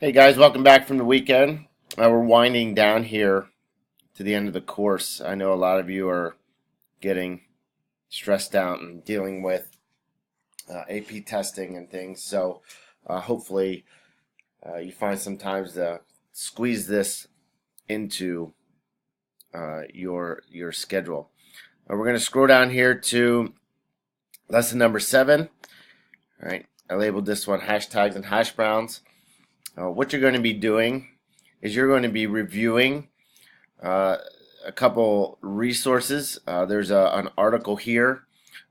Hey guys, welcome back from the weekend. We're winding down here to the end of the course. I know a lot of you are getting stressed out and dealing with AP testing and things. So hopefully you find some times to squeeze this into your schedule. We're going to scroll down here to lesson number 7. All right, I labeled this one hashtags and hash browns. What you're going to be doing is you're going to be reviewing a couple resources. There's an article here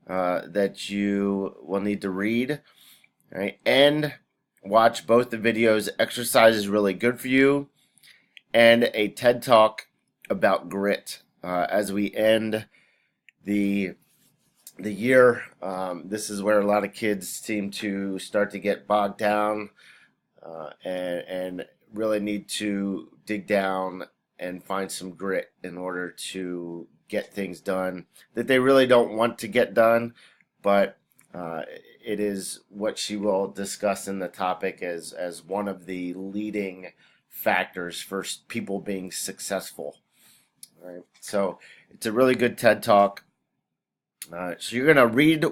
that you will need to read, right? And watch both the videos. Exercise is really good for you, and a TED Talk about grit as we end the year. This is where a lot of kids seem to start to get bogged down and really need to dig down and find some grit in order to get things done that they really don't want to get done, but it is what she will discuss in the topic as one of the leading factors for people being successful. All right, so it's a really good TED Talk. So you're going to read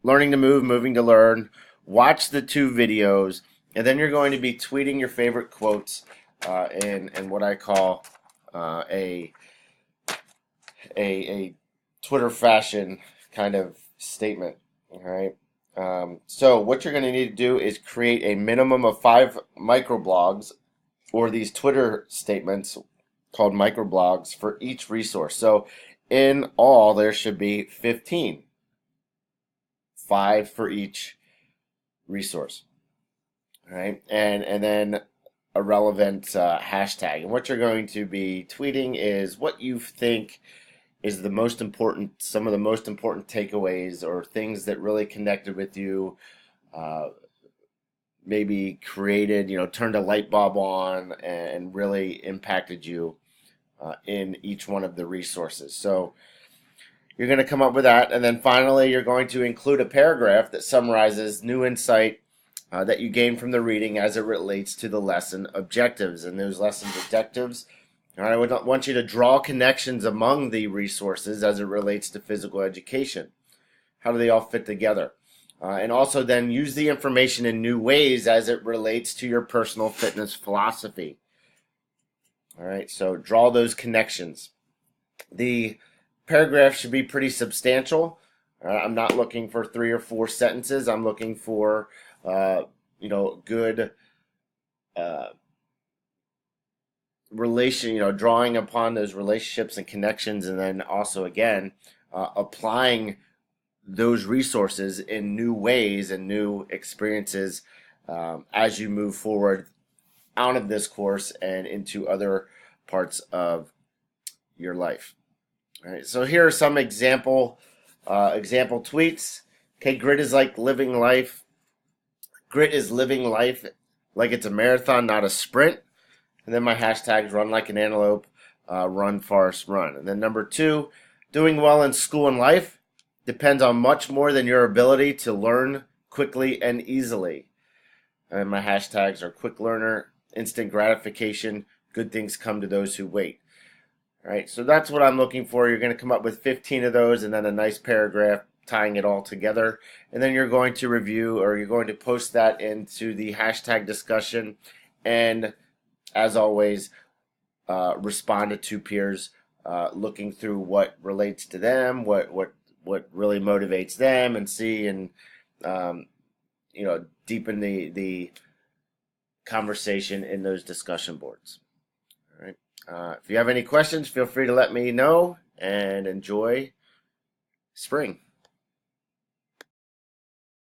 Learning to Move, Moving to Learn, watch the 2 videos, and then you're going to be tweeting your favorite quotes in what I call a Twitter fashion kind of statement. All right. So what you're going to need to do is create a minimum of 5 microblogs or these Twitter statements called microblogs for each resource. So in all, there should be 15. 5 for each resource. All right. And then a relevant hashtag. And what you're going to be tweeting is what you think is the most important, some of the most important takeaways or things that really connected with you, maybe created, turned a light bulb on and really impacted you in each one of the resources. So you're going to come up with that. And then finally, you're going to include a paragraph that summarizes new insight that you gain from the reading as it relates to the lesson objectives. And those lesson objectives, I would want you to draw connections among the resources as it relates to physical education. How do they all fit together? And also then use the information in new ways as it relates to your personal fitness philosophy. All right, so draw those connections. The paragraph should be pretty substantial. I'm not looking for 3 or 4 sentences. I'm looking for good drawing upon those relationships and connections, and then also again applying those resources in new ways and new experiences as you move forward out of this course and into other parts of your life. All right, so here are some example tweets. Okay, grit is like living life. Grit is living life like it's a marathon, not a sprint. And then my hashtags: run like an antelope, run, Forrest, run. And then number 2, doing well in school and life depends on much more than your ability to learn quickly and easily. And my hashtags are quick learner, instant gratification, good things come to those who wait. All right, so that's what I'm looking for. You're going to come up with 15 of those and then a nice paragraph tying it all together. And then you're going to review, or you're going to post that into the hashtag discussion. And as always, respond to 2 peers, looking through what relates to them, what really motivates them, and see and deepen the conversation in those discussion boards. All right. If you have any questions, feel free to let me know, and enjoy spring.